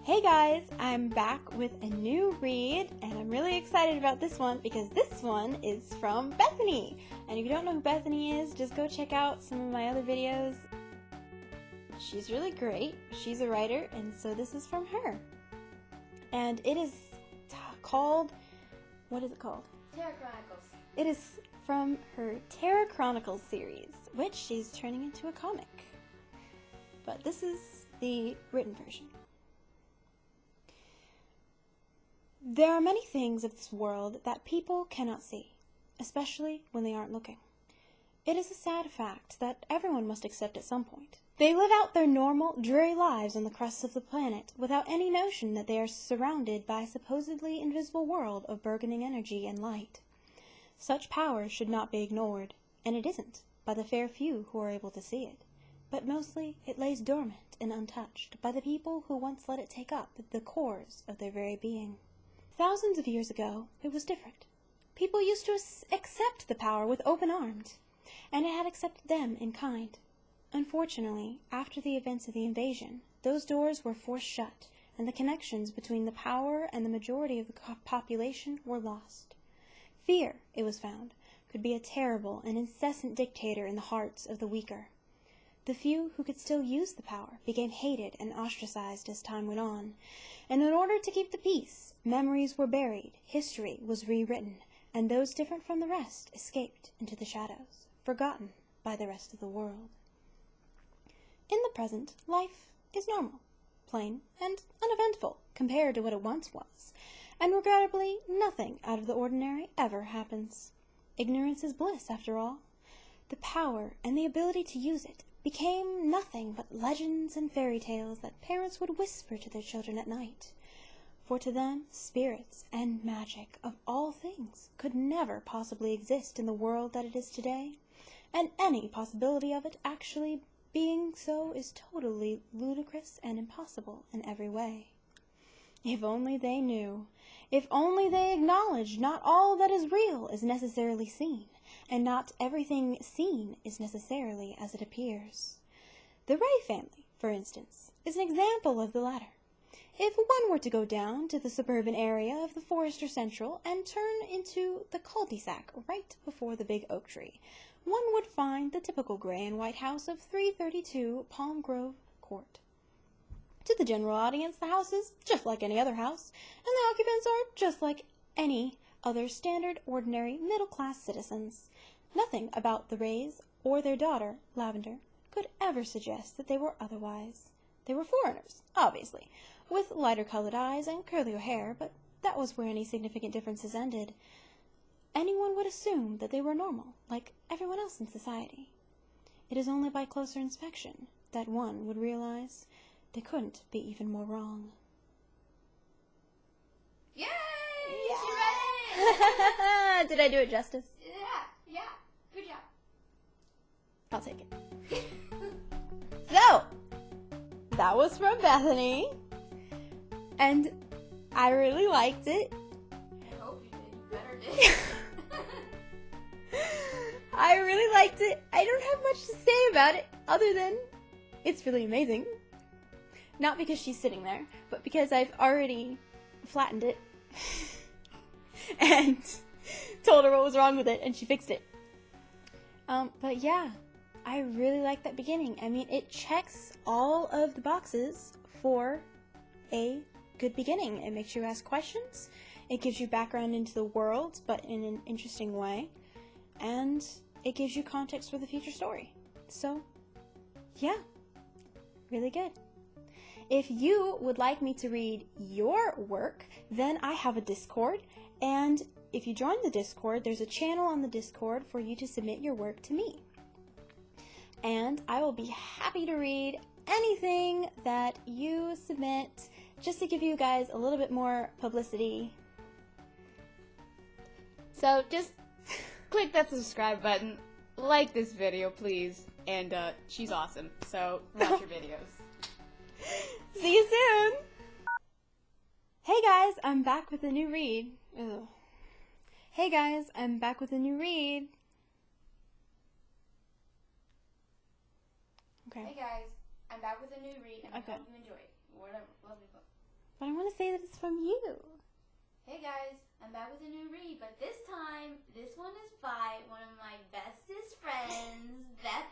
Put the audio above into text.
Hey guys, I'm back with a new read, and I'm really excited about this one because this one is from Bethany. And if you don't know who Bethany is, just go check out some of my other videos. She's really great. She's a writer, and so this is from her. And it is called, what is it called? Terra Chronicles. It is from her Terra Chronicles series, which she's turning into a comic. But this is the written version. There are many things of this world that people cannot see, especially when they aren't looking. It is a sad fact that everyone must accept at some point. They live out their normal, dreary lives on the crust of the planet without any notion that they are surrounded by a supposedly invisible world of burgeoning energy and light. Such power should not be ignored, and it isn't, by the fair few who are able to see it. But mostly it lays dormant and untouched by the people who once let it take up the cores of their very being. Thousands of years ago, it was different. People used to accept the power with open arms, and it had accepted them in kind. Unfortunately, after the events of the invasion, those doors were forced shut, and the connections between the power and the majority of the population were lost. Fear, it was found, could be a terrible and incessant dictator in the hearts of the weaker. The few who could still use the power became hated and ostracized as time went on, and in order to keep the peace, memories were buried, history was rewritten, and those different from the rest escaped into the shadows, forgotten by the rest of the world. In the present, life is normal, plain, and uneventful compared to what it once was, and regrettably nothing out of the ordinary ever happens. Ignorance is bliss, after all. The power and the ability to use it became nothing but legends and fairy tales that parents would whisper to their children at night. For to them, spirits and magic of all things could never possibly exist in the world that it is today, and any possibility of it actually being so is totally ludicrous and impossible in every way. If only they knew. If only they acknowledged not all that is real is necessarily seen, and not everything seen is necessarily as it appears. The Ray family, for instance, is an example of the latter. If one were to go down to the suburban area of the Forester Central and turn into the cul-de-sac right before the big oak tree, one would find the typical gray and white house of 332 Palm Grove Court. To the general audience, the house is just like any other house, and the occupants are just like any other standard, ordinary, middle-class citizens. Nothing about the Rays or their daughter, Lavender, could ever suggest that they were otherwise. They were foreigners, obviously, with lighter-colored eyes and curlier hair, but that was where any significant differences ended. Anyone would assume that they were normal, like everyone else in society. It is only by closer inspection that one would realize they couldn't be even more wrong. Yay! Yeah. She read it! Did I do it justice? Yeah. Good job. I'll take it. So, that was from Bethany, and I really liked it. I hope you did. You better did. I really liked it. I don't have much to say about it other than it's really amazing. Not because she's sitting there, but because I've already flattened it and told her what was wrong with it, and she fixed it. But yeah, I really like that beginning. I mean, it checks all of the boxes for a good beginning. It makes you ask questions. It gives you background into the world, but in an interesting way. And it gives you context for the future story. So, yeah, really good. If you would like me to read your work, then I have a Discord, and if you join the Discord, there's a channel on the Discord for you to submit your work to me. And I will be happy to read anything that you submit, just to give you guys a little bit more publicity. So just click that subscribe button, like this video please, and she's awesome, so watch her videos. See you soon! Hey guys, I'm back with a new read. Ugh. Hey guys, I'm back with a new read. Okay. Hey guys, I'm back with a new read, and I Okay. hope you enjoy it. What a lovely book. but I want to say that it's from you. Hey guys, I'm back with a new read, but this time, this one is by one of my bestest friends, Beth